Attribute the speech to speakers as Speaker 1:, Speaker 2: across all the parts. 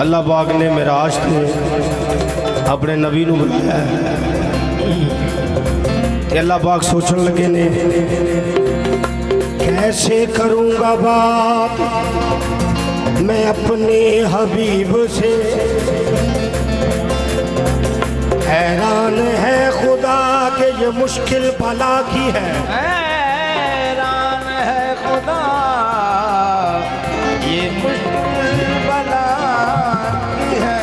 Speaker 1: अल्लाह पाक ने मेराज से अपने नबी नूं बुलाया। अल्लाह पाक सोचने लगे ने कैसे करूँगा बात मैं अपने हबीब से। हैरान है खुदा के ये मुश्किल भला की है।
Speaker 2: हैरान है खुदा ये मुश्किल भला की है।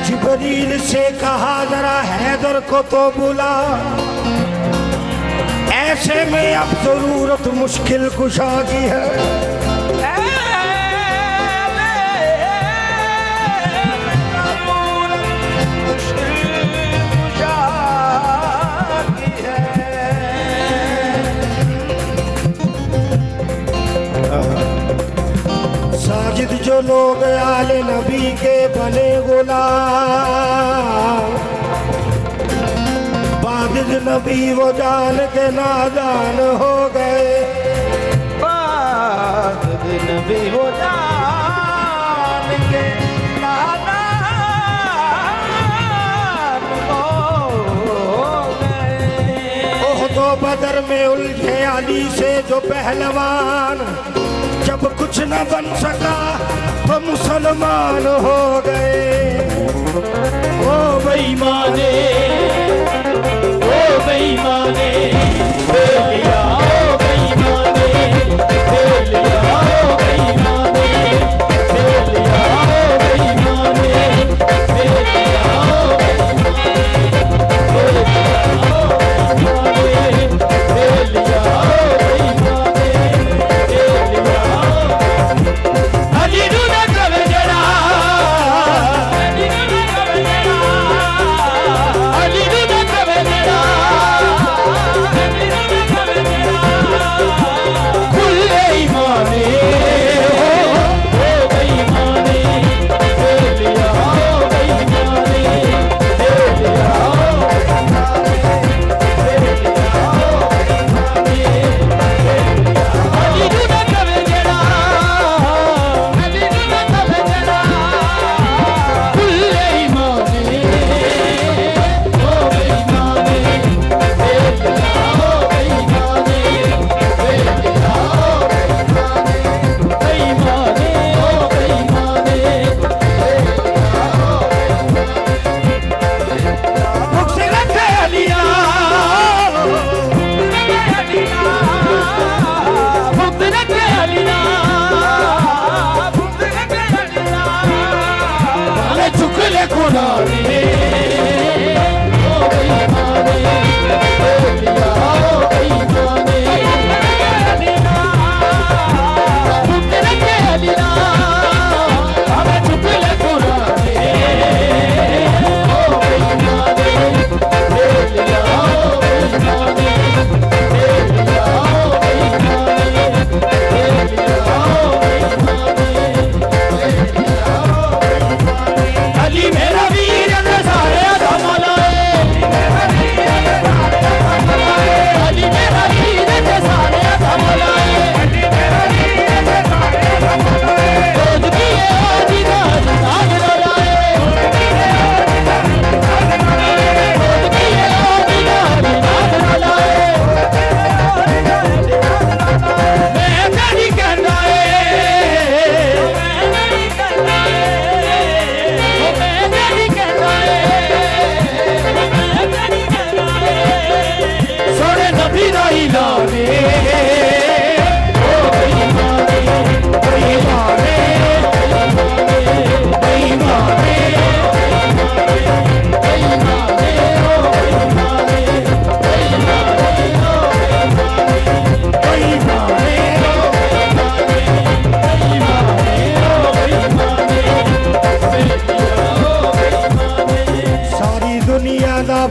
Speaker 1: जिब्रील से कहा जरा हैदर को तो बुला, ऐसे में अब जरूरत मुश्किल कुशा की है। साजिद जो लोग आले नबी के बने गुलाम, बाजिद नबी वो जान के नादान हो गए।
Speaker 2: बाजिद नबी वो जान के नादान हो गए।
Speaker 1: ओह तो बदर में उलझे अली से जो पहलवान, जब कुछ न बन सका तो मुसलमान हो गए।
Speaker 2: ओ बेईमाने ओ बेईमाने बेलिया ओ बेईमाने बेलिया ओ बेईमाने बेलिया ओ बेईमाने बेलिया ओ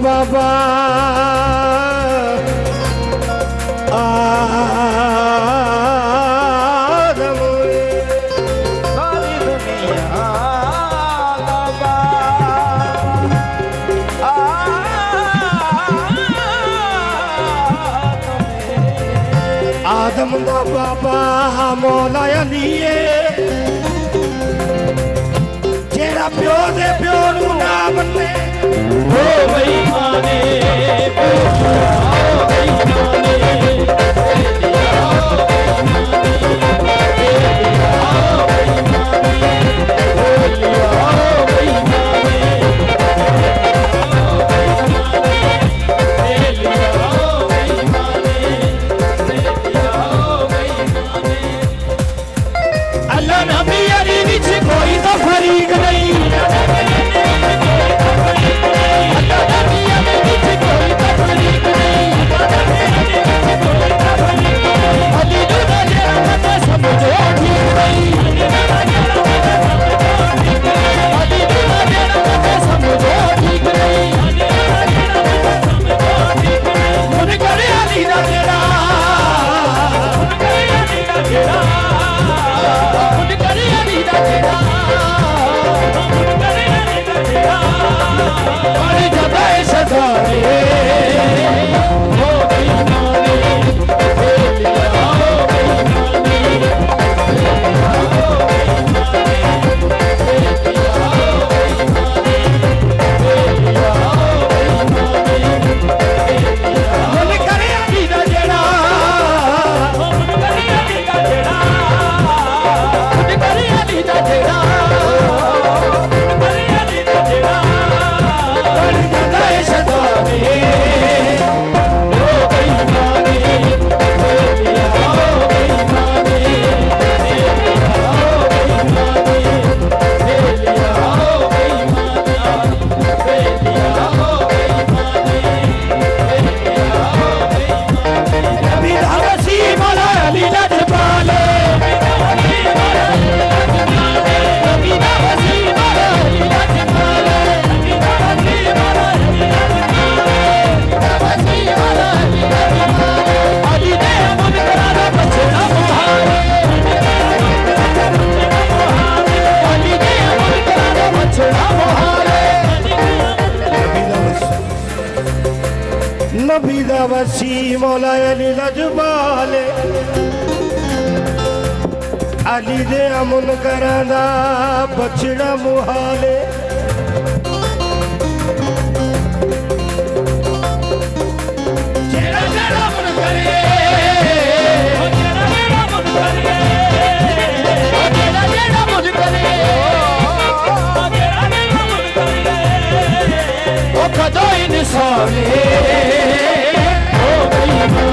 Speaker 1: बाबा आदम
Speaker 2: सारी दुनिया बाबा
Speaker 1: आदम दा बाबा मौला अली ਜਿਹੜਾ ਪਿਓ ਦੇ ਪਿਓ ਨੂੰ ਨਾ ਮੰਨੇ
Speaker 2: ਓ ਬੇਈਮਾਨੇ ਓ ਬੇਈਮਾਨੇ ਅੱਲਾ ਨਬੀ ਅਲੀ ਵਿੱਚ ਕੋਈ ਤਾਂ ਫਰੀਕ ਨਹੀਂ ਅੱਲਾ ਨਬੀ ਅਲੀ ਵਿੱਚ ਕੋਈ ਤਾਂ ਫਰੀਕ ਨਹੀਂ ਅਲੀ ਨੂੰ ਨਾ ਜਿਹੜਾ ਮਤ ਸਮਝੋ ਠੀਕ ਨਹੀਂ ਅਲੀ ਨੂੰ ਨਾ ਜਿਹੜਾ ਮਤ ਸਮਝੋ ਠੀਕ ਨਹੀਂ ਮੁਨ ਕਰੇ ਅਲੀ ਦਾ ਜਿਹੜਾ ਪਾਣੀ ਜਾਂਦਾ ਏ ਸਦਾਰੇ ਓ ਬੇਈਮਾਨੇ ਬੇਲੀਆ ਓ ਬੇਈਮਾਨੇ ਮੁਨ ਕਰੇ ਅਲੀ ਦਾ ਜਿਹੜਾ ਮੁਨ ਕਰੇ ਅਲੀ ਦਾ ਜਿਹੜਾ ਮੁਨ ਕਰੇ ਅਲੀ ਦਾ ਜਿਹੜਾ
Speaker 1: ਨਬੀ ਦਾ ਵਸੀ ਮੌਲਾ ਅਲੀ ਲਜਬਾਲੇ ਅਲੀ ਦੇ ਅਮਨ ਕਰਾਂ ਦਾ ਬਛੜਾ ਮੁਹਾਲੇ
Speaker 2: ਜਿਹੜਾ ਜਿਹੜਾ ਮਨ ਕਰੇ ਓ ਜਿਹੜਾ ਜਿਹੜਾ ਮਨ ਕਰੇ ਓ ਜਿਹੜਾ ਜਿਹੜਾ ਮਨ ਕਰੇ ਓ ਜਿਹੜਾ ਜਿਹੜਾ ਮਨ ਕਰੇ ਓ ਕਦੋਂ ਇਨਸਾਨੇ ਓ ਬੇਈਮਾਨੇ